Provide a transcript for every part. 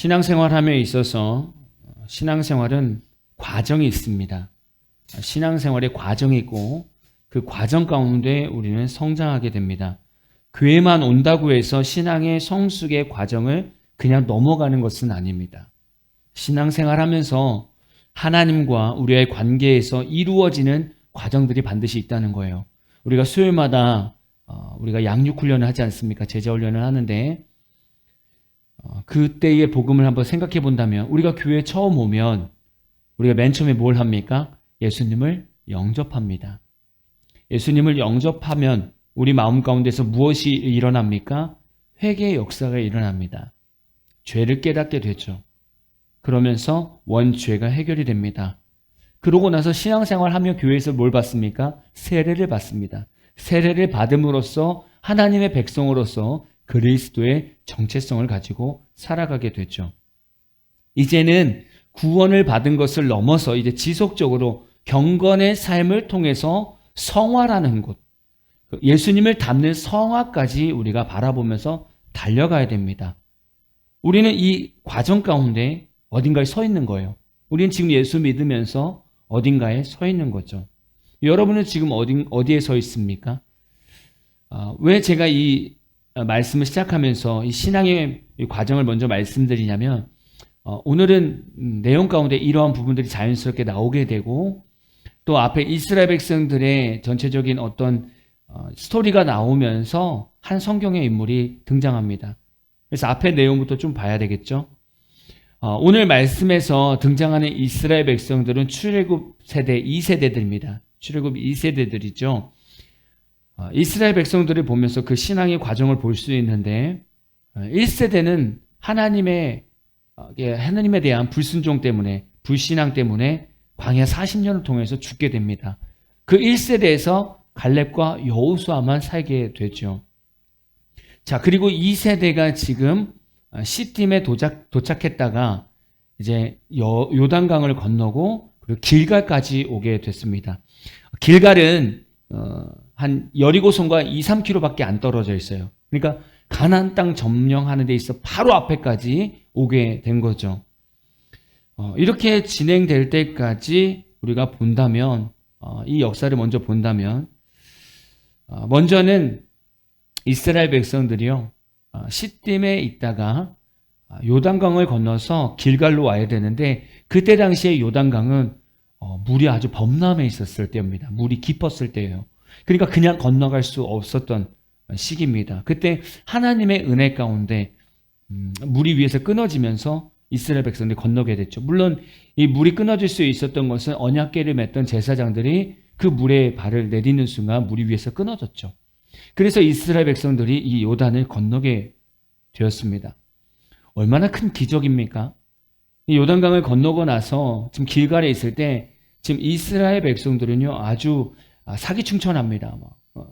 신앙생활함에 있어서 신앙생활은 과정이 있습니다. 신앙생활의 과정이 있고 그 과정 가운데 우리는 성장하게 됩니다. 교회만 온다고 해서 신앙의 성숙의 과정을 그냥 넘어가는 것은 아닙니다. 신앙생활하면서 하나님과 우리의 관계에서 이루어지는 과정들이 반드시 있다는 거예요. 우리가 수요일마다 우리가 양육훈련을 하지 않습니까? 제자훈련을 하는데 그때의 복음을 한번 생각해 본다면 우리가 교회에 처음 오면 우리가 맨 처음에 뭘 합니까? 예수님을 영접합니다. 예수님을 영접하면 우리 마음 가운데서 무엇이 일어납니까? 회개의 역사가 일어납니다. 죄를 깨닫게 되죠. 그러면서 원죄가 해결이 됩니다. 그러고 나서 신앙생활하며 교회에서 뭘 받습니까? 세례를 받습니다. 세례를 받음으로써 하나님의 백성으로서 그리스도의 정체성을 가지고 살아가게 되죠. 이제는 구원을 받은 것을 넘어서 이제 지속적으로 경건의 삶을 통해서 성화라는 곳, 예수님을 닮는 성화까지 우리가 바라보면서 달려가야 됩니다. 우리는 이 과정 가운데 어딘가에 서 있는 거예요. 우리는 지금 예수 믿으면서 어딘가에 서 있는 거죠. 여러분은 지금 어디에 서 있습니까? 왜 제가 이 말씀을 시작하면서 이 신앙의 과정을 먼저 말씀드리냐면 오늘은 내용 가운데 이러한 부분들이 자연스럽게 나오게 되고 또 앞에 이스라엘 백성들의 전체적인 어떤 스토리가 나오면서 한 성경의 인물이 등장합니다. 그래서 앞에 내용부터 좀 봐야 되겠죠. 오늘 말씀에서 등장하는 이스라엘 백성들은 출애굽 세대 2세대들입니다. 출애굽 2세대들이죠. 이스라엘 백성들을 보면서 그 신앙의 과정을 볼 수 있는데 1세대는 하나님에 대한 불순종 때문에 불신앙 때문에 광야 40년을 통해서 죽게 됩니다. 그 1세대에서 갈렙과 여호수아만 살게 되죠. 자, 그리고 2세대가 지금 시딤에 도착했다가 이제 요단강을 건너고 그리고 길갈까지 오게 됐습니다. 길갈은 한 여리고성과 2-3km밖에 안 떨어져 있어요. 그러니까 가나안 땅 점령하는 데 있어 바로 앞에까지 오게 된 거죠. 이렇게 진행될 때까지 우리가 본다면 이 역사를 먼저 본다면 먼저는 이스라엘 백성들이요 시딤에 있다가 요단강을 건너서 길갈로 와야 되는데 그때 당시에 요단강은 물이 아주 범람해 있었을 때입니다. 물이 깊었을 때예요. 그러니까 그냥 건너갈 수 없었던 시기입니다. 그때 하나님의 은혜 가운데 물이 위에서 끊어지면서 이스라엘 백성들이 건너게 됐죠. 물론 이 물이 끊어질 수 있었던 것은 언약궤를 맸던 제사장들이 그 물에 발을 내딛는 순간 물이 위에서 끊어졌죠. 그래서 이스라엘 백성들이 이 요단을 건너게 되었습니다. 얼마나 큰 기적입니까? 이 요단강을 건너고 나서 지금 길갈에 있을 때 지금 이스라엘 백성들은요 아주 사기충천합니다.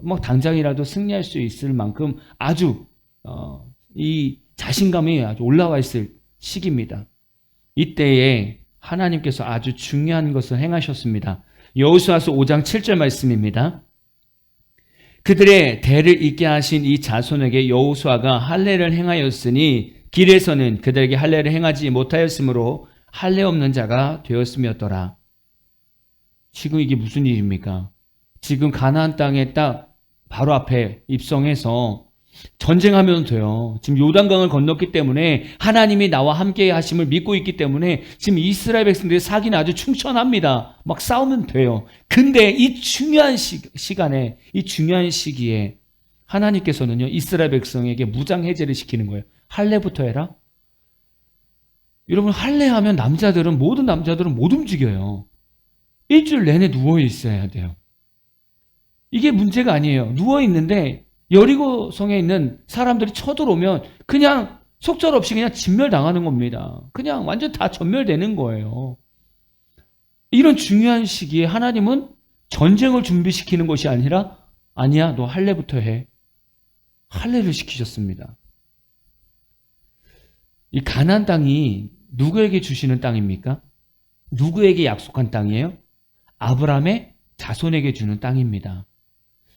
뭐 당장이라도 승리할 수 있을 만큼 아주 이 자신감이 아주 올라와 있을 시기입니다. 이때에 하나님께서 아주 중요한 것을 행하셨습니다. 여호수아서 5장 7절 말씀입니다. 그들의 대를 잇게 하신 이 자손에게 여호수아가 할례를 행하였으니 길에서는 그들에게 할례를 행하지 못하였으므로 할례 없는 자가 되었음이었더라. 지금 이게 무슨 일입니까? 지금 가나안 땅에 딱 바로 앞에 입성해서 전쟁하면 돼요. 지금 요단강을 건넜기 때문에 하나님이 나와 함께 하심을 믿고 있기 때문에 지금 이스라엘 백성들의 사기는 아주 충천합니다. 막 싸우면 돼요. 근데 이 중요한 시간에 이 중요한 시기에 하나님께서는요 이스라엘 백성에게 무장 해제를 시키는 거예요. 할례부터 해라. 여러분 할례하면 모든 남자들은 못 움직여요. 일주일 내내 누워 있어야 돼요. 이게 문제가 아니에요. 누워 있는데 여리고성에 있는 사람들이 쳐들어오면 그냥 속절없이 그냥 진멸당하는 겁니다. 그냥 완전 다 전멸되는 거예요. 이런 중요한 시기에 하나님은 전쟁을 준비시키는 것이 아니라 아니야 너 할례부터 해. 할례를 시키셨습니다. 이 가나안 땅이 누구에게 주시는 땅입니까? 누구에게 약속한 땅이에요? 아브라함의 자손에게 주는 땅입니다.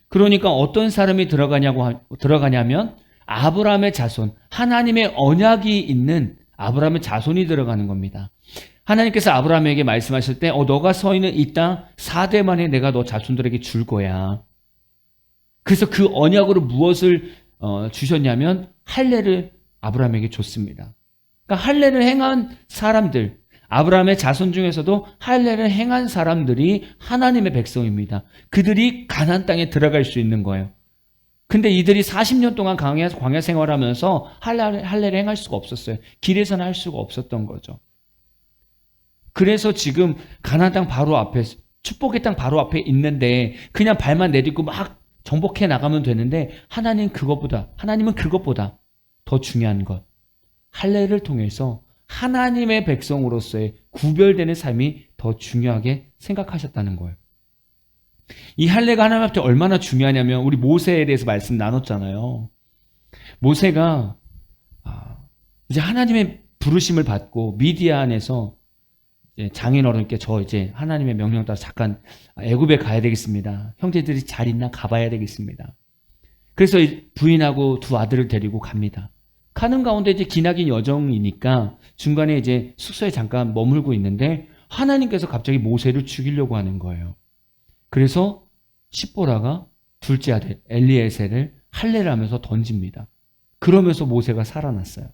그러니까 어떤 사람이 들어가냐면 아브라함의 자손, 하나님의 언약이 있는 아브라함의 자손이 들어가는 겁니다. 하나님께서 아브라함에게 말씀하실 때 너가 서 있는 이 땅 4대 만에 내가 너 자손들에게 줄 거야. 그래서 그 언약으로 무엇을 주셨냐면 할례를 아브라함에게 줬습니다. 그러니까 할례를 행한 사람들, 아브라함의 자손 중에서도 할례를 행한 사람들이 하나님의 백성입니다. 그들이 가나안 땅에 들어갈 수 있는 거예요. 근데 이들이 40년 동안 광야 생활하면서 할례를 행할 수가 없었어요. 길에서는 할 수가 없었던 거죠. 그래서 지금 가나안 땅 바로 앞에, 축복의 땅 바로 앞에 있는데 그냥 발만 내딛고 막 정복해 나가면 되는데 하나님은 그것보다 더 중요한 것, 할례를 통해서 하나님의 백성으로서의 구별되는 삶이 더 중요하게 생각하셨다는 거예요. 이 할례가 하나님 앞에 얼마나 중요하냐면 우리 모세에 대해서 말씀 나눴잖아요. 모세가 이제 하나님의 부르심을 받고 미디안에서 장인어른께 저 이제 하나님의 명령 따라 잠깐 애굽에 가야 되겠습니다. 형제들이 잘 있나 가봐야 되겠습니다. 그래서 부인하고 두 아들을 데리고 갑니다. 가는 가운데 이제 기나긴 여정이니까 중간에 이제 숙소에 잠깐 머물고 있는데 하나님께서 갑자기 모세를 죽이려고 하는 거예요. 그래서 십보라가 둘째 아들 엘리에셀을 할례를 하면서 던집니다. 그러면서 모세가 살아났어요.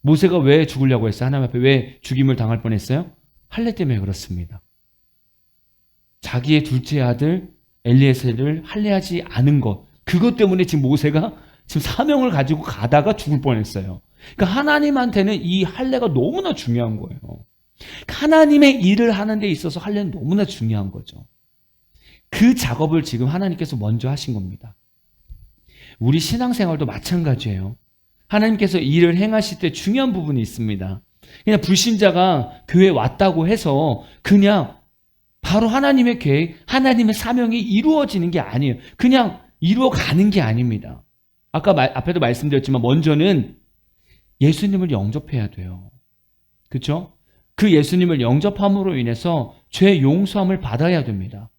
모세가 왜 죽으려고 했어요? 하나님 앞에 왜 죽임을 당할 뻔했어요? 할례 때문에 그렇습니다. 자기의 둘째 아들 엘리에셀을 할례하지 않은 것, 그것 때문에 지금 모세가 지금 사명을 가지고 가다가 죽을 뻔했어요. 그러니까 하나님한테는 이 할례가 너무나 중요한 거예요. 하나님의 일을 하는 데 있어서 할례는 너무나 중요한 거죠. 그 작업을 지금 하나님께서 먼저 하신 겁니다. 우리 신앙생활도 마찬가지예요. 하나님께서 일을 행하실 때 중요한 부분이 있습니다. 그냥 불신자가 교회에 왔다고 해서 그냥 바로 하나님의 계획, 하나님의 사명이 이루어지는 게 아니에요. 그냥 이루어가는 게 아닙니다. 아까 앞에도 말씀드렸지만 먼저는 예수님을 영접해야 돼요. 그렇죠? 그 예수님을 영접함으로 인해서 죄 용서함을 받아야 됩니다.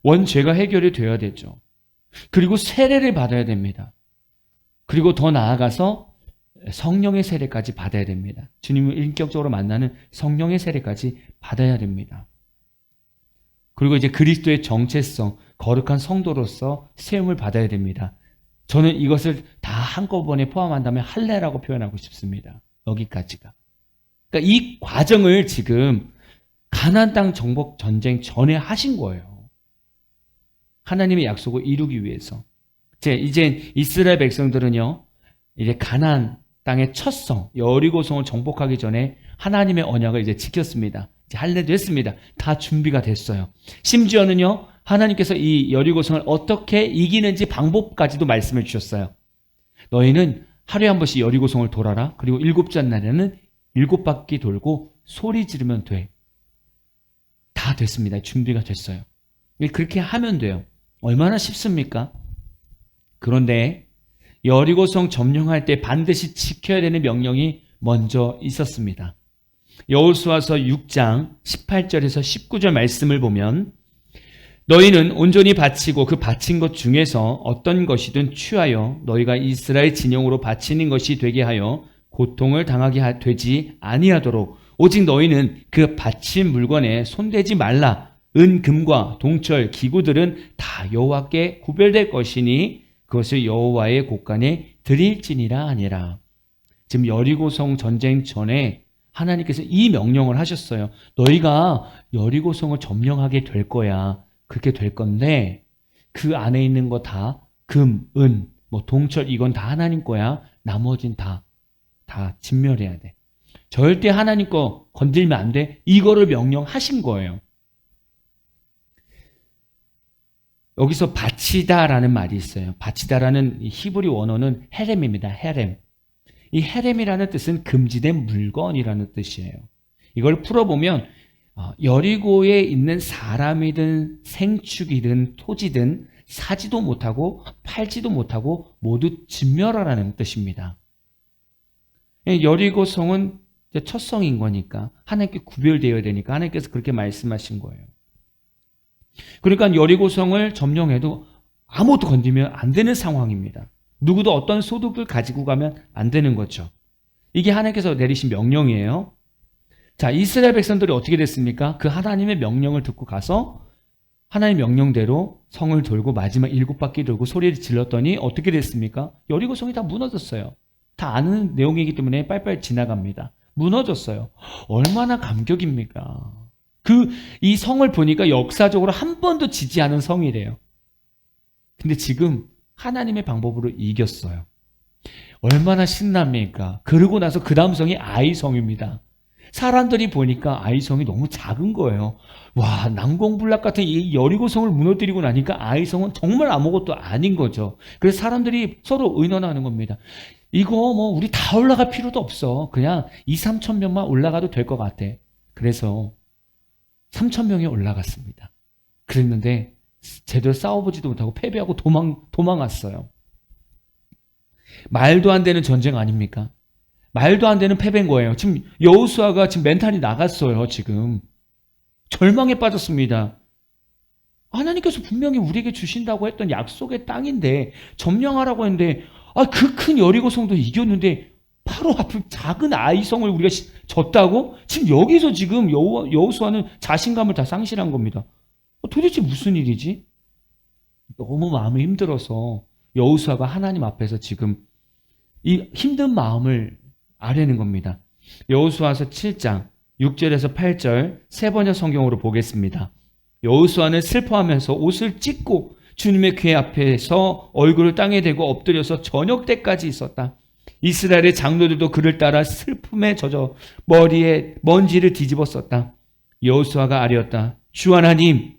원죄가 해결이 되어야 되죠. 그리고 세례를 받아야 됩니다. 그리고 더 나아가서 성령의 세례까지 받아야 됩니다. 주님을 인격적으로 만나는 성령의 세례까지 받아야 됩니다. 그리고 이제 그리스도의 정체성, 거룩한 성도로서 세움을 받아야 됩니다. 저는 이것을 다 한꺼번에 포함한다면 할례라고 표현하고 싶습니다. 여기까지가. 그러니까 이 과정을 지금 가나안 땅 정복 전쟁 전에 하신 거예요. 하나님의 약속을 이루기 위해서. 이제 이스라엘 백성들은요, 이제 가나안 땅의 첫 성, 여리고성을 정복하기 전에 하나님의 언약을 이제 지켰습니다. 이제 할례도 했습니다. 다 준비가 됐어요. 심지어는요, 하나님께서 이 여리고성을 어떻게 이기는지 방법까지도 말씀해 주셨어요. 너희는 하루에 한 번씩 여리고성을 돌아라. 그리고 7째 날에는 7바퀴 돌고 소리 지르면 돼. 다 됐습니다. 준비가 됐어요. 그렇게 하면 돼요. 얼마나 쉽습니까? 그런데 여리고성 점령할 때 반드시 지켜야 되는 명령이 먼저 있었습니다. 여호수아서 6장 18절에서 19절 말씀을 보면 너희는 온전히 바치고 그 바친 것 중에서 어떤 것이든 취하여 너희가 이스라엘 진영으로 바치는 것이 되게 하여 고통을 당하게 되지 아니하도록 오직 너희는 그 바친 물건에 손대지 말라. 은, 금과 동철, 기구들은 다 여호와께 구별될 것이니 그것을 여호와의 곳간에 드릴지니라 하니라. 지금 여리고성 전쟁 전에 하나님께서 이 명령을 하셨어요. 너희가 여리고성을 점령하게 될 거야. 그렇게 될 건데 그 안에 있는 거 다 금, 은, 동철 이건 다 하나님 거야. 나머진 다 진멸해야 돼. 절대 하나님 거 건들면 안 돼. 이거를 명령하신 거예요. 여기서 바치다라는 말이 있어요. 바치다라는 히브리 원어는 헤렘입니다. 헤렘. 이 헤렘이라는 뜻은 금지된 물건이라는 뜻이에요. 이걸 풀어보면 여리고에 있는 사람이든 생축이든 토지든 사지도 못하고 팔지도 못하고 모두 진멸하라는 뜻입니다. 여리고성은 첫 성인 거니까 하나님께 구별되어야 되니까 하나님께서 그렇게 말씀하신 거예요. 그러니까 여리고성을 점령해도 아무것도 건드리면 안 되는 상황입니다. 누구도 어떤 소득을 가지고 가면 안 되는 거죠. 이게 하나님께서 내리신 명령이에요. 자, 이스라엘 백성들이 어떻게 됐습니까? 그 하나님의 명령을 듣고 가서 하나님 명령대로 성을 돌고 마지막 7바퀴 돌고 소리를 질렀더니 어떻게 됐습니까? 여리고 성이 다 무너졌어요. 다 아는 내용이기 때문에 빨리빨리 지나갑니다. 무너졌어요. 얼마나 감격입니까? 이 성을 보니까 역사적으로 한 번도 지지 않은 성이래요. 근데 지금 하나님의 방법으로 이겼어요. 얼마나 신납니까? 그러고 나서 그 다음 성이 아이성입니다. 사람들이 보니까 아이성이 너무 작은 거예요. 와, 난공불락 같은 이 여리고성을 무너뜨리고 나니까 아이성은 정말 아무것도 아닌 거죠. 그래서 사람들이 서로 의논하는 겁니다. 이거 뭐 우리 다 올라갈 필요도 없어. 그냥 2-3천 명만 올라가도 될 것 같아. 그래서 3천 명이 올라갔습니다. 그랬는데 제대로 싸워보지도 못하고 패배하고 도망갔어요. 말도 안 되는 전쟁 아닙니까? 말도 안 되는 패배인 거예요. 지금 여호수아가 지금 멘탈이 나갔어요. 지금 절망에 빠졌습니다. 하나님께서 분명히 우리에게 주신다고 했던 약속의 땅인데 점령하라고 했는데 그 큰 여리고성도 이겼는데 바로 앞에 작은 아이성을 우리가 졌다고? 지금 여기서 지금 여호수아는 자신감을 다 상실한 겁니다. 도대체 무슨 일이지? 너무 마음이 힘들어서 여호수아가 하나님 앞에서 지금 이 힘든 마음을 아뢰는 겁니다. 여호수아서 7장 6절에서 8절 세 번역 성경으로 보겠습니다. 여호수아는 슬퍼하면서 옷을 찢고 주님의 궤 앞에서 얼굴을 땅에 대고 엎드려서 저녁 때까지 있었다. 이스라엘의 장로들도 그를 따라 슬픔에 젖어 머리에 먼지를 뒤집었었다. 여호수아가 아뢰었다. 주 하나님,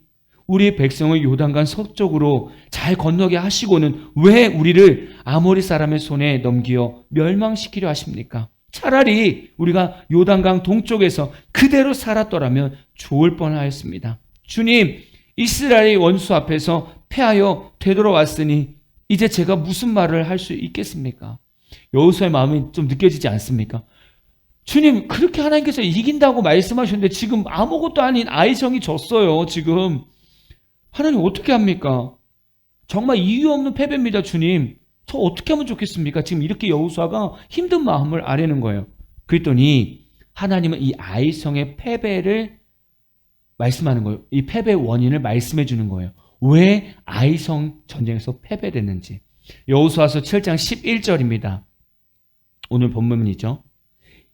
우리 백성을 요단강 서쪽으로 잘 건너게 하시고는 왜 우리를 아모리 사람의 손에 넘기어 멸망시키려 하십니까? 차라리 우리가 요단강 동쪽에서 그대로 살았더라면 좋을 뻔하였습니다. 주님, 이스라엘의 원수 앞에서 패하여 되돌아왔으니 이제 제가 무슨 말을 할 수 있겠습니까? 여호수아의 마음이 좀 느껴지지 않습니까? 주님, 그렇게 하나님께서 이긴다고 말씀하셨는데 지금 아무것도 아닌 아이성이 졌어요. 지금 하나님 어떻게 합니까? 정말 이유 없는 패배입니다. 주님, 저 어떻게 하면 좋겠습니까? 지금 이렇게 여호수아가 힘든 마음을 아뢰는 거예요. 그랬더니 하나님은 이 아이성의 패배를 말씀하는 거예요. 이 패배 원인을 말씀해 주는 거예요. 왜 아이성 전쟁에서 패배됐는지. 여호수아서 7장 11절입니다. 오늘 본문이죠.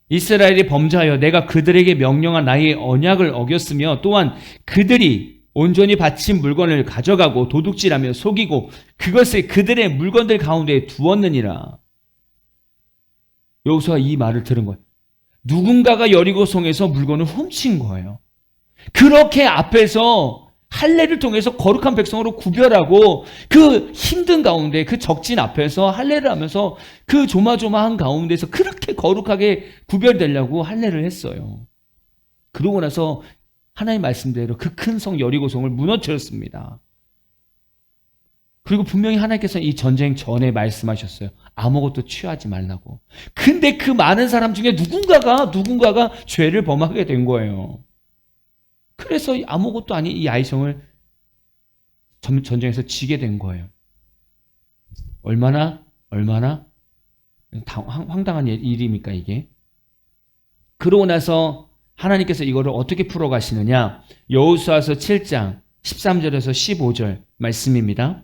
이스라엘이 범죄하여 내가 그들에게 명령한 나의 언약을 어겼으며 또한 그들이 온전히 바친 물건을 가져가고 도둑질하며 속이고 그것을 그들의 물건들 가운데 두었느니라. 여호수아 이 말을 들은 거예요. 누군가가 여리고성에서 물건을 훔친 거예요. 그렇게 앞에서 할례를 통해서 거룩한 백성으로 구별하고 그 힘든 가운데 그 적진 앞에서 할례를 하면서 그 조마조마한 가운데서 그렇게 거룩하게 구별되려고 할례를 했어요. 그러고 나서 하나님 말씀대로 그 큰 성 여리고성을 무너뜨렸습니다. 그리고 분명히 하나님께서 이 전쟁 전에 말씀하셨어요. 아무것도 취하지 말라고. 근데 그 많은 사람 중에 누군가가 죄를 범하게 된 거예요. 그래서 아무것도 아닌 이 아이성을 전쟁에서 지게 된 거예요. 얼마나 황당한 일입니까 이게. 그러고 나서 하나님께서 이거를 어떻게 풀어가시느냐. 여호수아서 7장 13절에서 15절 말씀입니다.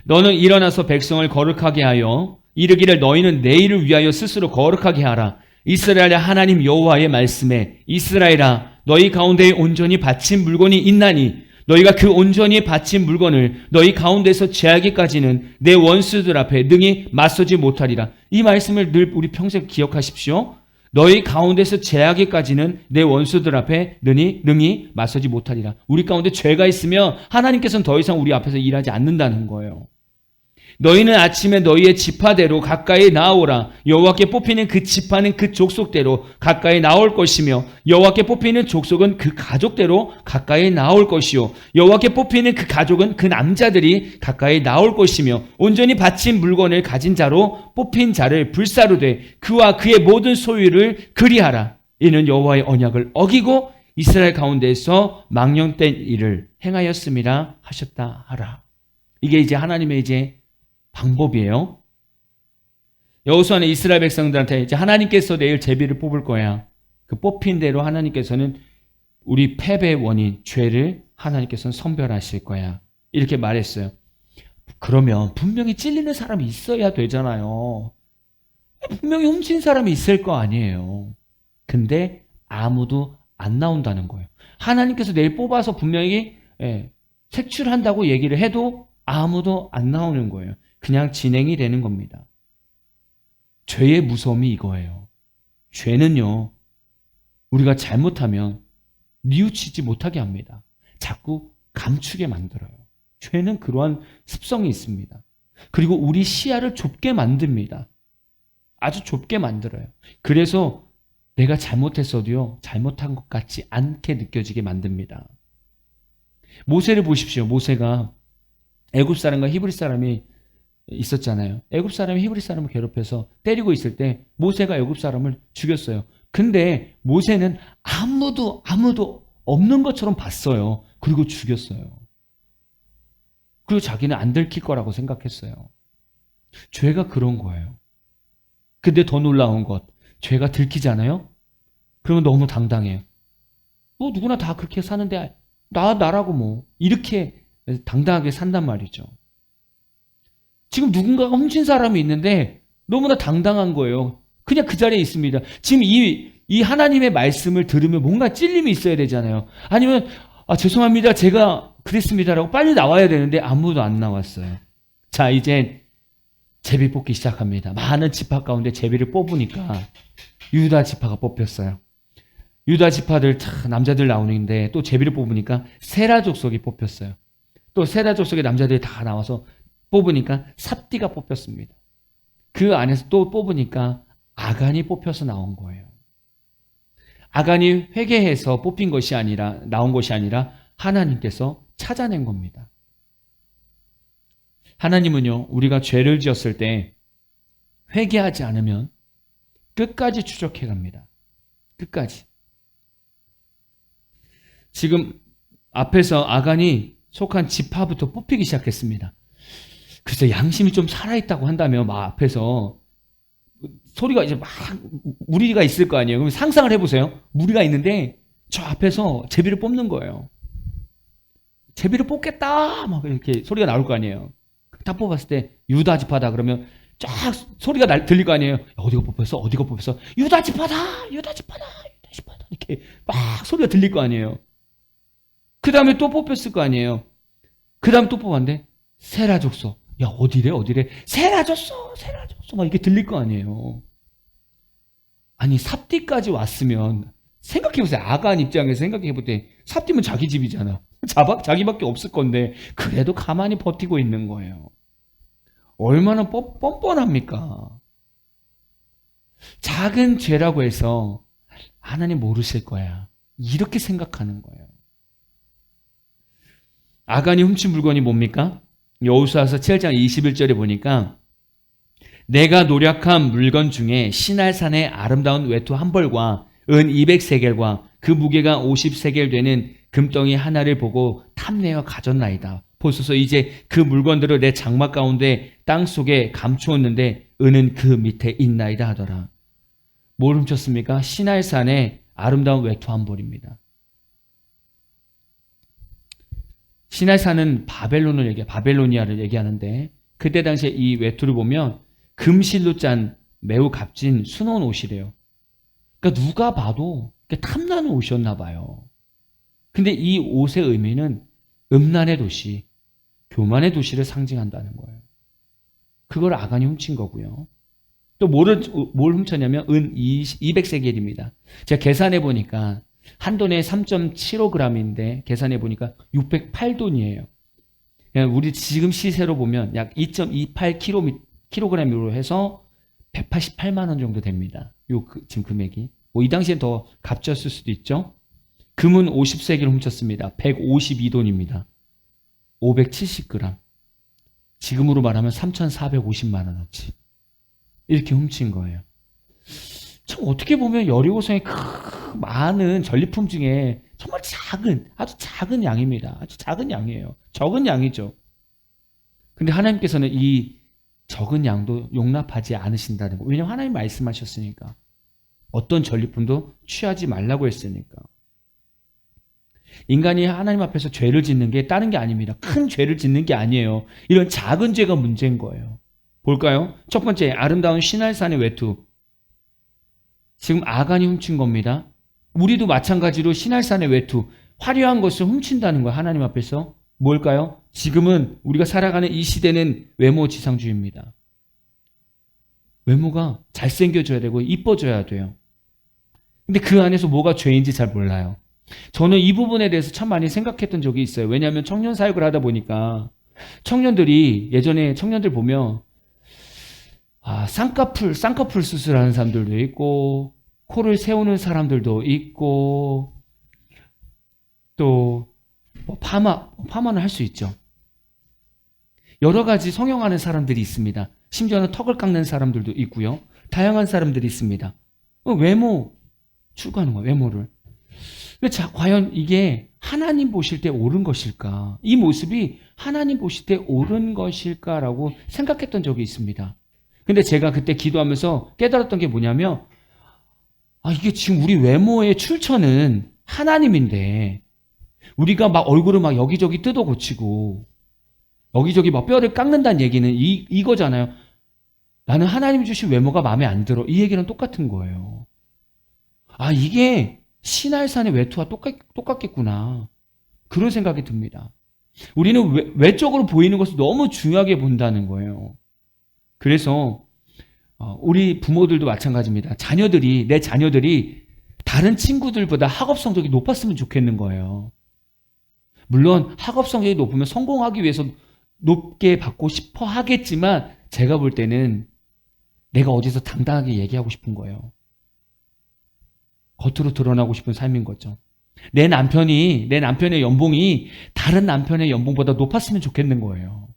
너는 일어나서 백성을 거룩하게 하여 이르기를 너희는 내일을 위하여 스스로 거룩하게 하라. 이스라엘의 하나님 여호와의 말씀에 이스라엘아 너희 가운데에 온전히 바친 물건이 있나니 너희가 그 온전히 바친 물건을 너희 가운데서 제하기까지는 내 원수들 앞에 능히 맞서지 못하리라. 이 말씀을 늘 우리 평생 기억하십시오. 너희 가운데서 제하기까지는 내 원수들 앞에 능히 맞서지 못하리라. 우리 가운데 죄가 있으면 하나님께서는 더 이상 우리 앞에서 일하지 않는다는 거예요. 너희는 아침에 너희의 지파대로 가까이 나오라. 여호와께 뽑히는 그 지파는 그 족속대로 가까이 나올 것이며 여호와께 뽑히는 족속은 그 가족대로 가까이 나올 것이요 여호와께 뽑히는 그 가족은 그 남자들이 가까이 나올 것이며 온전히 바친 물건을 가진 자로 뽑힌 자를 불사르되 그와 그의 모든 소유를 그리하라. 이는 여호와의 언약을 어기고 이스라엘 가운데에서 망령된 일을 행하였음이라 하셨다 하라. 이게 이제 하나님의 이제 방법이에요. 여호수아는 이스라엘 백성들한테 이제 하나님께서 내일 제비를 뽑을 거야. 그 뽑힌 대로 하나님께서는 우리 패배의 원인, 죄를 하나님께서는 선별하실 거야. 이렇게 말했어요. 그러면 분명히 찔리는 사람이 있어야 되잖아요. 분명히 훔친 사람이 있을 거 아니에요. 근데 아무도 안 나온다는 거예요. 하나님께서 내일 뽑아서 분명히 색출한다고 얘기를 해도 아무도 안 나오는 거예요. 그냥 진행이 되는 겁니다. 죄의 무서움이 이거예요. 죄는요, 우리가 잘못하면 뉘우치지 못하게 합니다. 자꾸 감추게 만들어요. 죄는 그러한 습성이 있습니다. 그리고 우리 시야를 좁게 만듭니다. 아주 좁게 만들어요. 그래서 내가 잘못했어도요, 잘못한 것 같지 않게 느껴지게 만듭니다. 모세를 보십시오. 모세가 애굽 사람과 히브리 사람이 있었잖아요. 애굽 사람이 히브리 사람을 괴롭혀서 때리고 있을 때 모세가 애굽 사람을 죽였어요. 근데 모세는 아무도 없는 것처럼 봤어요. 그리고 죽였어요. 그리고 자기는 안 들킬 거라고 생각했어요. 죄가 그런 거예요. 근데 더 놀라운 것, 죄가 들키잖아요? 그러면 너무 당당해요. 뭐 누구나 다 그렇게 사는데 나라고 뭐 이렇게 당당하게 산단 말이죠. 지금 누군가가 훔친 사람이 있는데 너무나 당당한 거예요. 그냥 그 자리에 있습니다. 지금 이 하나님의 말씀을 들으면 뭔가 찔림이 있어야 되잖아요. 아니면 죄송합니다. 제가 그랬습니다라고 빨리 나와야 되는데 아무도 안 나왔어요. 자, 이제 제비 뽑기 시작합니다. 많은 지파 가운데 제비를 뽑으니까 유다 지파가 뽑혔어요. 유다 지파들 남자들 나오는데 또 제비를 뽑으니까 세라 족속이 뽑혔어요. 또 세라 족속의 남자들이 다 나와서 뽑으니까 삽디가 뽑혔습니다. 그 안에서 또 뽑으니까 아간이 뽑혀서 나온 거예요. 아간이 회개해서 나온 것이 아니라 하나님께서 찾아낸 겁니다. 하나님은요, 우리가 죄를 지었을 때 회개하지 않으면 끝까지 추적해 갑니다. 끝까지. 지금 앞에서 아간이 속한 지파부터 뽑히기 시작했습니다. 그래서 양심이 좀 살아있다고 한다면 막 앞에서 소리가 이제 막 무리가 있을 거 아니에요. 그럼 상상을 해보세요. 무리가 있는데 저 앞에서 제비를 뽑는 거예요. 제비를 뽑겠다 막 이렇게 소리가 나올 거 아니에요. 딱 뽑았을 때 유다 지파다 그러면 쫙 소리가 들릴 거 아니에요. 어디가 뽑혔어? 유다 지파다 이렇게 막 소리가 들릴 거 아니에요. 그 다음에 또 뽑혔을 거 아니에요. 그 다음에 또 뽑았는데 세라 족속. 야, 어디래? 세라 족속 막 이렇게 들릴 거 아니에요. 아니, 삽디까지 왔으면 생각해보세요. 아간 입장에서 생각해볼 때 삽디면 자기 집이잖아. 자기밖에 없을 건데 그래도 가만히 버티고 있는 거예요. 얼마나 뻔뻔합니까? 작은 죄라고 해서 하나님 모르실 거야. 이렇게 생각하는 거예요. 아간이 훔친 물건이 뭡니까? 여호수아서 7장 21절에 보니까 내가 노력한 물건 중에 시날산의 아름다운 외투 한 벌과 은 200세겔과 그 무게가 50세겔 되는 금덩이 하나를 보고 탐내어 가졌나이다. 보소서 이제 그 물건들을 내 장막 가운데 땅속에 감추었는데 은은 그 밑에 있나이다 하더라. 뭘 훔쳤습니까? 시날산의 아름다운 외투 한 벌입니다. 시날산은 바벨로니아를 얘기하는데 그때 당시에 이 외투를 보면 금실로 짠 매우 값진 수놓은 옷이래요. 그러니까 누가 봐도 탐나는 옷이었나 봐요. 근데 이 옷의 의미는 음란의 도시, 교만의 도시를 상징한다는 거예요. 그걸 아간이 훔친 거고요. 또 뭘 훔쳤냐면 은 200세겔입니다. 제가 계산해 보니까 한 돈에 3.75g인데 계산해 보니까 608돈이에요. 우리 지금 시세로 보면 약 2.28kg으로 해서 188만 원 정도 됩니다. 지금 금액이. 이 당시엔 더 값졌을 수도 있죠. 금은 50세겔 훔쳤습니다. 152돈입니다. 570g. 지금으로 말하면 3,450만 원어치. 이렇게 훔친 거예요. 참 어떻게 보면 여리고성의 많은 전리품 중에 정말 아주 작은 양입니다. 아주 작은 양이에요. 적은 양이죠. 근데 하나님께서는 이 적은 양도 용납하지 않으신다는 거. 왜냐하면 하나님 말씀하셨으니까. 어떤 전리품도 취하지 말라고 했으니까. 인간이 하나님 앞에서 죄를 짓는 게 다른 게 아닙니다. 큰 죄를 짓는 게 아니에요. 이런 작은 죄가 문제인 거예요. 볼까요? 첫 번째, 아름다운 시날산의 외투. 지금 아간이 훔친 겁니다. 우리도 마찬가지로 시날산의 외투, 화려한 것을 훔친다는 거예요. 하나님 앞에서. 뭘까요? 지금은 우리가 살아가는 이 시대는 외모 지상주의입니다. 외모가 잘생겨져야 되고 이뻐져야 돼요. 근데 그 안에서 뭐가 죄인지 잘 몰라요. 저는 이 부분에 대해서 참 많이 생각했던 적이 있어요. 왜냐하면 청년 사역을 하다 보니까 청년들이, 예전에 청년들 보면 쌍꺼풀 수술하는 사람들도 있고, 코를 세우는 사람들도 있고, 또 파마는 할 수 있죠. 여러 가지 성형하는 사람들이 있습니다. 심지어는 턱을 깎는 사람들도 있고요. 다양한 사람들이 있습니다. 외모 추구하는 거예요. 외모를. 자, 과연 이게 하나님 보실 때 옳은 것일까? 이 모습이 하나님 보실 때 옳은 것일까라고 생각했던 적이 있습니다. 근데 제가 그때 기도하면서 깨달았던 게 뭐냐면, 이게 지금 우리 외모의 출처는 하나님인데, 우리가 막 얼굴을 막 여기저기 뜯어 고치고, 여기저기 막 뼈를 깎는다는 얘기는 이거잖아요. 나는 하나님 주신 외모가 마음에 안 들어. 이 얘기랑 똑같은 거예요. 이게 시날산의 외투와 똑같겠구나. 그런 생각이 듭니다. 우리는 외적으로 보이는 것을 너무 중요하게 본다는 거예요. 그래서 우리 부모들도 마찬가지입니다. 내 자녀들이 다른 친구들보다 학업 성적이 높았으면 좋겠는 거예요. 물론 학업 성적이 높으면 성공하기 위해서 높게 받고 싶어 하겠지만, 제가 볼 때는 내가 어디서 당당하게 얘기하고 싶은 거예요. 겉으로 드러나고 싶은 삶인 거죠. 내 남편의 연봉이 다른 남편의 연봉보다 높았으면 좋겠는 거예요.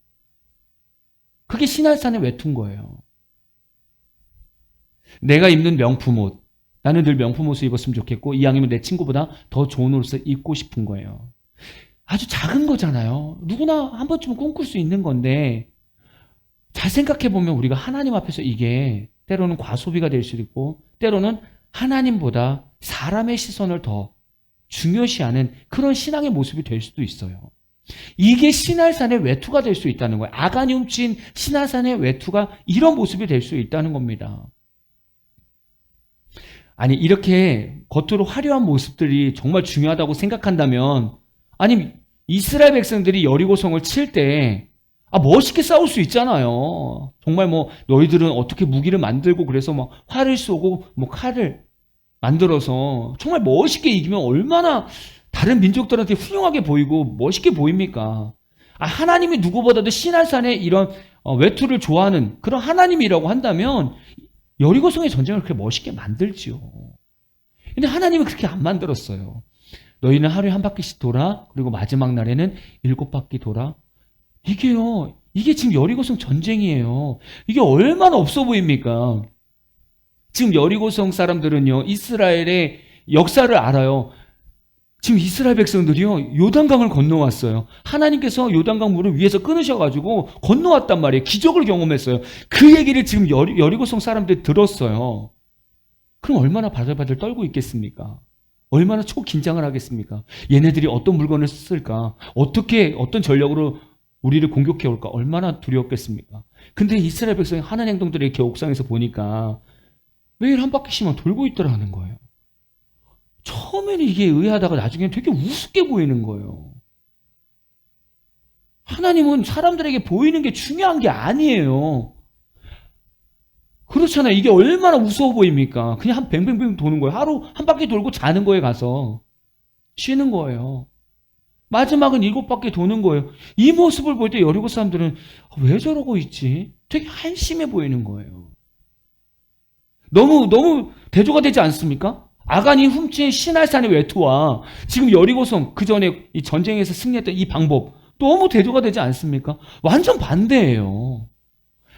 그게 시날산의 외투인 거예요. 내가 입는 명품 옷, 나는 늘 명품 옷을 입었으면 좋겠고, 이왕이면 내 친구보다 더 좋은 옷을 입고 싶은 거예요. 아주 작은 거잖아요. 누구나 한 번쯤은 꿈꿀 수 있는 건데, 잘 생각해 보면 우리가 하나님 앞에서 이게 때로는 과소비가 될 수도 있고, 때로는 하나님보다 사람의 시선을 더 중요시하는 그런 신앙의 모습이 될 수도 있어요. 이게 시날산의 외투가 될 수 있다는 거예요. 아간이 훔친 시날산의 외투가 이런 모습이 될 수 있다는 겁니다. 이렇게 겉으로 화려한 모습들이 정말 중요하다고 생각한다면, 이스라엘 백성들이 여리고성을 칠 때 멋있게 싸울 수 있잖아요. 정말 너희들은 어떻게 무기를 만들고, 그래서 활을 쏘고 칼을 만들어서 정말 멋있게 이기면 얼마나 다른 민족들한테 훌륭하게 보이고 멋있게 보입니까? 하나님이 누구보다도 시날산의 이런 외투를 좋아하는 그런 하나님이라고 한다면 여리고성의 전쟁을 그렇게 멋있게 만들지요. 근데 하나님은 그렇게 안 만들었어요. 너희는 하루에 한 바퀴씩 돌아, 그리고 마지막 날에는 7바퀴 돌아. 이게 지금 여리고성 전쟁이에요. 이게 얼마나 없어 보입니까? 지금 여리고성 사람들은요, 이스라엘의 역사를 알아요. 지금 이스라엘 백성들이요, 요단강을 건너왔어요. 하나님께서 요단강 물을 위에서 끊으셔가지고 건너왔단 말이에요. 기적을 경험했어요. 그 얘기를 지금 여리고성 사람들이 들었어요. 그럼 얼마나 바들바들 떨고 있겠습니까? 얼마나 초긴장을 하겠습니까? 얘네들이 어떤 물건을 쓸까? 어떤 전력으로 우리를 공격해 올까? 얼마나 두려웠겠습니까? 근데 이스라엘 백성이 하는 행동들을 이렇게 옥상에서 보니까 매일 한 바퀴씩만 돌고 있더라는 거예요. 처음에는 이게 의아하다가 나중에는 되게 우습게 보이는 거예요. 하나님은 사람들에게 보이는 게 중요한 게 아니에요. 그렇잖아요. 이게 얼마나 무서워 보입니까? 그냥 한 뱅뱅뱅 도는 거예요. 하루 한 바퀴 돌고 자는 거에 가서 쉬는 거예요. 마지막은 7바퀴 도는 거예요. 이 모습을 볼 때 여리고 사람들은 왜 저러고 있지? 되게 한심해 보이는 거예요. 너무 대조가 되지 않습니까? 아간이 훔친 시날산의 외투와 지금 여리고성 그 전에 이 전쟁에서 승리했던 이 방법 너무 대조가 되지 않습니까? 완전 반대예요.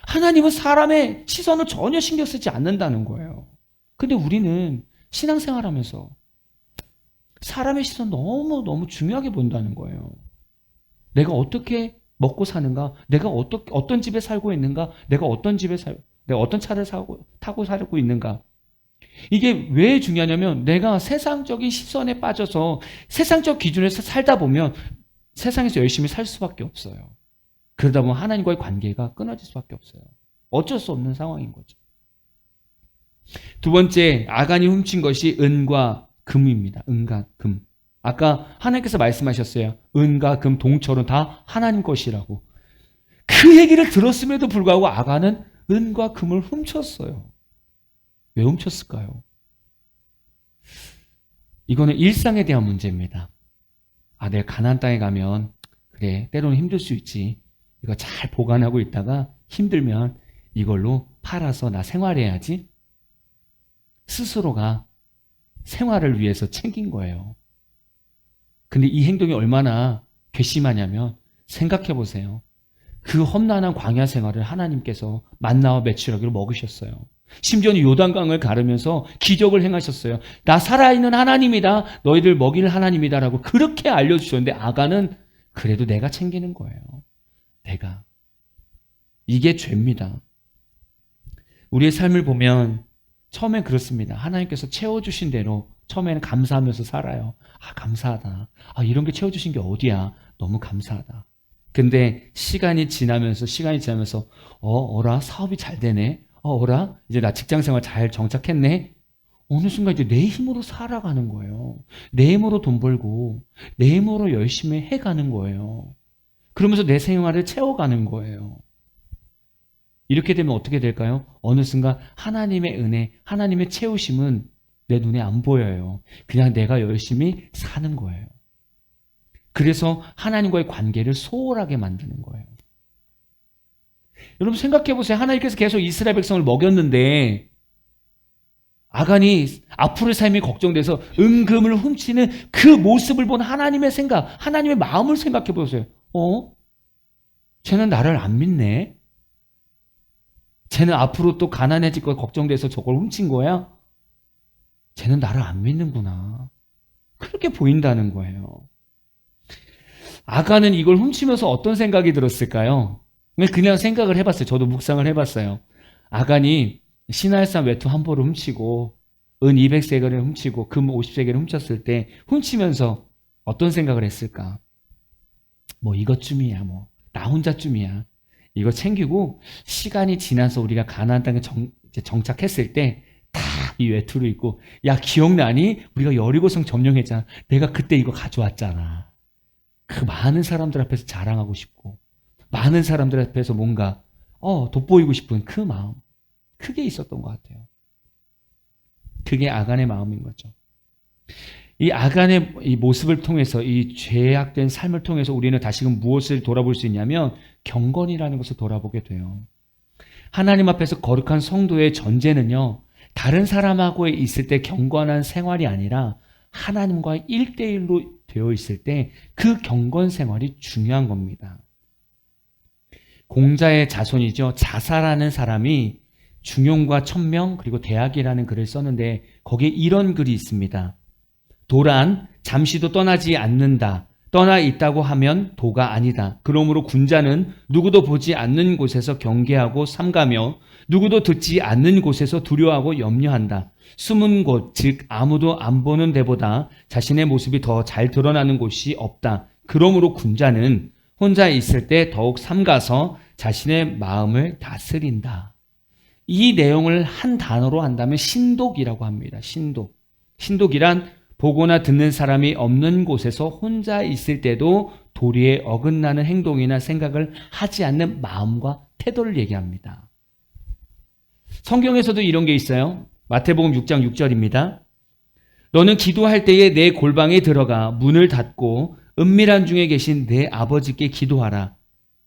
하나님은 사람의 시선을 전혀 신경 쓰지 않는다는 거예요. 근데 우리는 신앙생활하면서 사람의 시선 너무 중요하게 본다는 거예요. 내가 어떻게 먹고 사는가? 내가 어떤 집에 살고 있는가? 내가 어떤 차를 타고 살고 있는가? 이게 왜 중요하냐면 내가 세상적인 시선에 빠져서 세상적 기준에서 살다 보면 세상에서 열심히 살 수밖에 없어요. 그러다 보면 하나님과의 관계가 끊어질 수밖에 없어요. 어쩔 수 없는 상황인 거죠. 두 번째, 아간이 훔친 것이 은과 금입니다. 은과 금. 아까 하나님께서 말씀하셨어요. 은과 금, 동철은 다 하나님 것이라고. 그 얘기를 들었음에도 불구하고 아간은 은과 금을 훔쳤어요. 왜 훔쳤을까요? 이거는 일상에 대한 문제입니다. 내가 가나안 땅에 가면 그래, 때로는 힘들 수 있지. 이거 잘 보관하고 있다가 힘들면 이걸로 팔아서 나 생활해야지. 스스로가 생활을 위해서 챙긴 거예요. 근데 이 행동이 얼마나 괘씸하냐면 생각해 보세요. 그 험난한 광야 생활을 하나님께서 만나와 메추라기로 먹으셨어요. 심지어는 요단강을 가르면서 기적을 행하셨어요. 나 살아있는 하나님이다. 너희들 먹일 하나님이다라고 그렇게 알려주셨는데 아간은 그래도 내가 챙기는 거예요. 내가. 이게 죄입니다. 우리의 삶을 보면 처음엔 그렇습니다. 하나님께서 채워주신 대로 처음에는 감사하면서 살아요. 감사하다. 이런 게 채워주신 게 어디야. 너무 감사하다. 근데 시간이 지나면서 어라 사업이 잘 되네. 어라 이제 나 직장생활 잘 정착했네. 어느 순간 이제 내 힘으로 살아가는 거예요. 내 힘으로 돈 벌고 내 힘으로 열심히 해가는 거예요. 그러면서 내 생활을 채워가는 거예요. 이렇게 되면 어떻게 될까요? 어느 순간 하나님의 은혜, 하나님의 채우심은 내 눈에 안 보여요. 그냥 내가 열심히 사는 거예요. 그래서 하나님과의 관계를 소홀하게 만드는 거예요. 여러분 생각해 보세요. 하나님께서 계속 이스라엘 백성을 먹였는데 아간이 앞으로의 삶이 걱정돼서 은금을 훔치는 그 모습을 본 하나님의 생각, 하나님의 마음을 생각해 보세요. 쟤는 나를 안 믿네. 쟤는 앞으로 또 가난해질 거 걱정돼서 저걸 훔친 거야? 쟤는 나를 안 믿는구나. 그렇게 보인다는 거예요. 아간은 이걸 훔치면서 어떤 생각이 들었을까요? 그냥 생각을 해봤어요. 저도 묵상을 해봤어요. 아간이 시나이산 외투 한 벌을 훔치고 은 200세겔을 훔치고 금 50세겔을 훔쳤을 때 훔치면서 어떤 생각을 했을까? 이것쯤이야. 나 혼자쯤이야. 이거 챙기고 시간이 지나서 우리가 가나안 땅에 정착했을 때 다 이 외투를 입고 기억나니? 우리가 여리고성 점령했잖아. 내가 그때 이거 가져왔잖아. 그 많은 사람들 앞에서 자랑하고 싶고 많은 사람들 앞에서 뭔가 돋보이고 싶은 그 마음 크게 있었던 것 같아요. 그게 아간의 마음인 거죠. 이 아간의 이 모습을 통해서 이 죄악된 삶을 통해서 우리는 다시금 무엇을 돌아볼 수 있냐면 경건이라는 것을 돌아보게 돼요. 하나님 앞에서 거룩한 성도의 전제는요. 다른 사람하고 있을 때 경건한 생활이 아니라 하나님과 1대1로 되어 있을 때 그 경건 생활이 중요한 겁니다. 공자의 자손이죠. 자사라는 사람이 중용과 천명 그리고 대학이라는 글을 썼는데 거기에 이런 글이 있습니다. 도란 잠시도 떠나지 않는다. 떠나 있다고 하면 도가 아니다. 그러므로 군자는 누구도 보지 않는 곳에서 경계하고 삼가며 누구도 듣지 않는 곳에서 두려워하고 염려한다. 숨은 곳, 즉 아무도 안 보는 데보다 자신의 모습이 더 잘 드러나는 곳이 없다. 그러므로 군자는 혼자 있을 때 더욱 삼가서 자신의 마음을 다스린다. 이 내용을 한 단어로 한다면 신독이라고 합니다. 신독. 신독이란 보거나 듣는 사람이 없는 곳에서 혼자 있을 때도 도리에 어긋나는 행동이나 생각을 하지 않는 마음과 태도를 얘기합니다. 성경에서도 이런 게 있어요. 마태복음 6장 6절입니다. 너는 기도할 때에 내 골방에 들어가 문을 닫고 은밀한 중에 계신 내 아버지께 기도하라.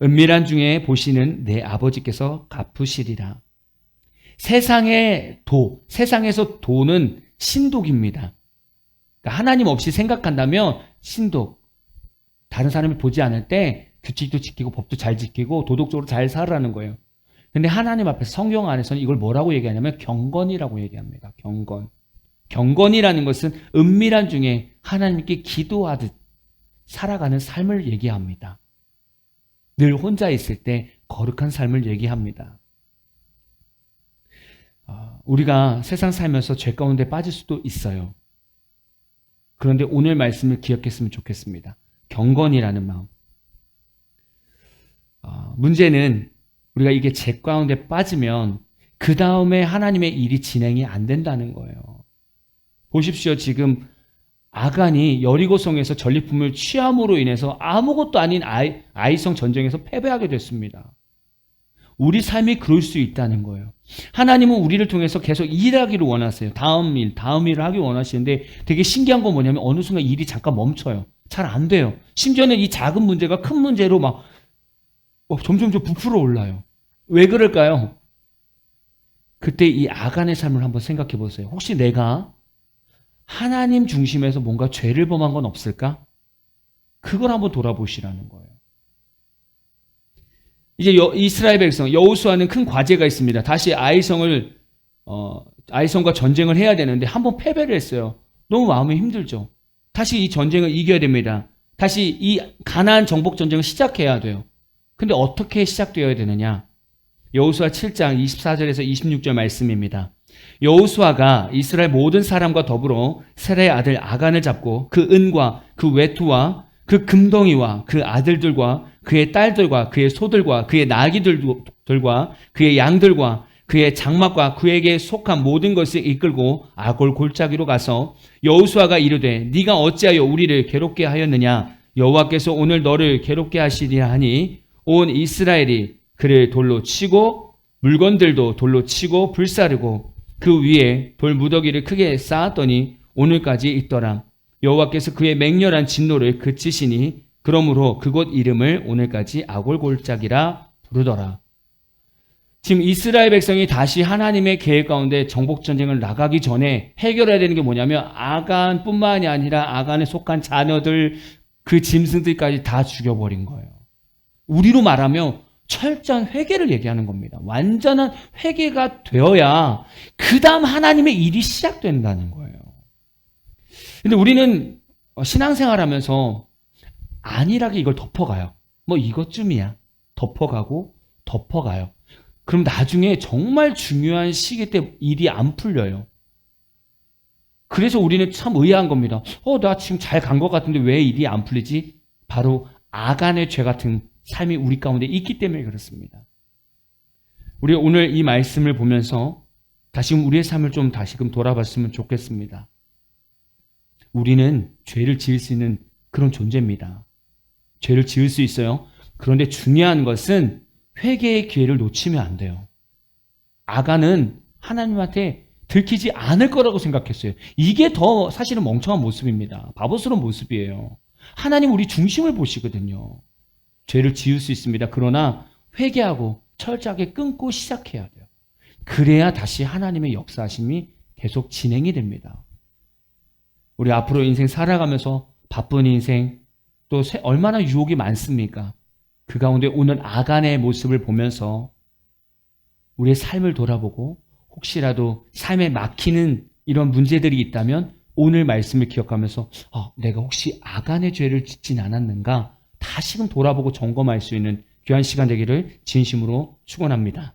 은밀한 중에 보시는 내 아버지께서 갚으시리라. 세상에서 도는 신독입니다. 그러니까 하나님 없이 생각한다면 신독. 다른 사람이 보지 않을 때 규칙도 지키고 법도 잘 지키고 도덕적으로 잘 살아라는 거예요. 근데 하나님 앞에 성경 안에서는 이걸 뭐라고 얘기하냐면 경건이라고 얘기합니다. 경건. 경건이라는 것은 은밀한 중에 하나님께 기도하듯 살아가는 삶을 얘기합니다. 늘 혼자 있을 때 거룩한 삶을 얘기합니다. 우리가 세상 살면서 죄 가운데 빠질 수도 있어요. 그런데 오늘 말씀을 기억했으면 좋겠습니다. 경건이라는 마음. 문제는 우리가 이게 죄 가운데 빠지면 그 다음에 하나님의 일이 진행이 안 된다는 거예요. 보십시오. 지금 아간이 여리고성에서 전리품을 취함으로 인해서 아무것도 아닌 아이성 전쟁에서 패배하게 됐습니다. 우리 삶이 그럴 수 있다는 거예요. 하나님은 우리를 통해서 계속 일하기를 원하세요. 다음 일을 하기 원하시는데 되게 신기한 건 뭐냐면 어느 순간 일이 잠깐 멈춰요. 잘 안 돼요. 심지어는 이 작은 문제가 큰 문제로 막 점점 부풀어 올라요. 왜 그럴까요? 그때 이 아간의 삶을 한번 생각해 보세요. 혹시 내가 하나님 중심에서 뭔가 죄를 범한 건 없을까? 그걸 한번 돌아보시라는 거예요. 이제 이스라엘 백성 여호수아는 큰 과제가 있습니다. 다시 아이성과 전쟁을 해야 되는데 한번 패배를 했어요. 너무 마음이 힘들죠. 다시 이 전쟁을 이겨야 됩니다. 다시 이 가나안 정복 전쟁을 시작해야 돼요. 근데 어떻게 시작되어야 되느냐? 여호수아 7장 24절에서 26절 말씀입니다. 여호수아가 이스라엘 모든 사람과 더불어 세라의 아들 아간을 잡고 그 은과 그 외투와 그 금덩이와 그 아들들과 그의 딸들과 그의 소들과 그의 나귀들과 그의 양들과 그의 장막과 그에게 속한 모든 것을 이끌고 아골 골짜기로 가서 여호수아가 이르되 네가 어찌하여 우리를 괴롭게 하였느냐? 여호와께서 오늘 너를 괴롭게 하시리라 하니 온 이스라엘이 그를 돌로 치고 물건들도 돌로 치고 불사르고 그 위에 돌 무더기를 크게 쌓았더니 오늘까지 있더라. 여호와께서 그의 맹렬한 진노를 그치시니 그러므로 그곳 이름을 오늘까지 아골골짜기라 부르더라. 지금 이스라엘 백성이 다시 하나님의 계획 가운데 정복전쟁을 나가기 전에 해결해야 되는 게 뭐냐면 아간뿐만이 아니라 아간에 속한 자녀들 그 짐승들까지 다 죽여버린 거예요. 우리로 말하면 철저한 회개를 얘기하는 겁니다. 완전한 회개가 되어야 그 다음 하나님의 일이 시작된다는 거예요. 근데 우리는 신앙생활하면서 안일하게 이걸 덮어가요. 뭐 이것쯤이야. 덮어가고 덮어가요. 그럼 나중에 정말 중요한 시기 때 일이 안 풀려요. 그래서 우리는 참 의아한 겁니다. 나 지금 잘 간 것 같은데 왜 일이 안 풀리지? 바로 아간의 죄 같은 삶이 우리 가운데 있기 때문에 그렇습니다. 우리 오늘 이 말씀을 보면서 다시금 우리의 삶을 좀 다시금 돌아봤으면 좋겠습니다. 우리는 죄를 지을 수 있는 그런 존재입니다. 죄를 지을 수 있어요. 그런데 중요한 것은 회개의 기회를 놓치면 안 돼요. 아간은 하나님한테 들키지 않을 거라고 생각했어요. 이게 더 사실은 멍청한 모습입니다. 바보스러운 모습이에요. 하나님 우리 중심을 보시거든요. 죄를 지을 수 있습니다. 그러나 회개하고 철저하게 끊고 시작해야 돼요. 그래야 다시 하나님의 역사하심이 계속 진행이 됩니다. 우리 앞으로 인생 살아가면서 바쁜 인생 또 얼마나 유혹이 많습니까? 그 가운데 오늘 아간의 모습을 보면서 우리의 삶을 돌아보고 혹시라도 삶에 막히는 이런 문제들이 있다면 오늘 말씀을 기억하면서 내가 혹시 아간의 죄를 짓진 않았는가 다시금 돌아보고 점검할 수 있는 귀한 시간 되기를 진심으로 축원합니다.